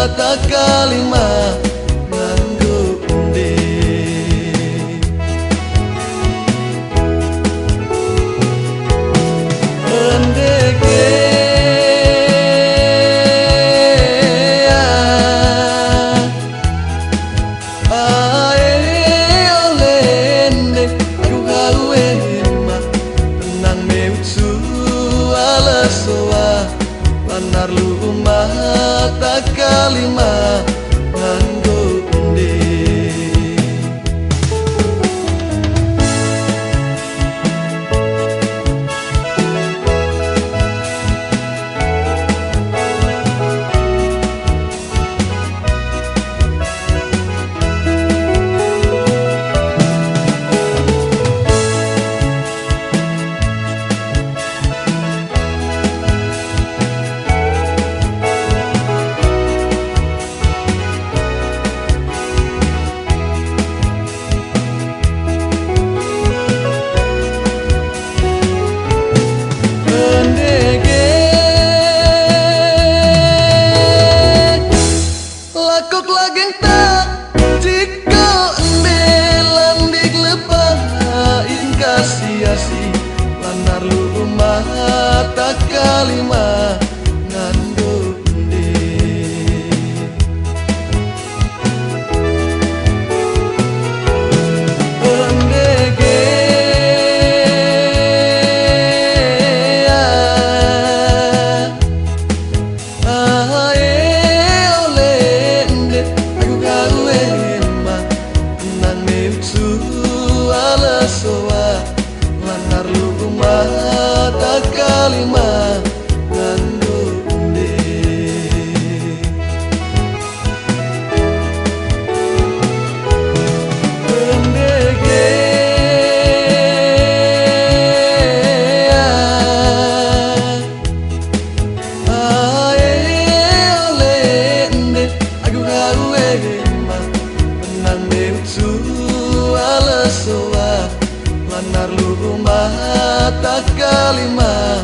tak kalima nganggo undi endeke lanar lumah tak kalima nganggo undi lanar lumah tak kalima nganggo undi endeke oleh ende aku gawe mah nang mewsu ala soa lanar lumah tak kalima nganggo undi endeke oleh ende aku gawe mah menang mewsu ala soa lanar lumah tak kalima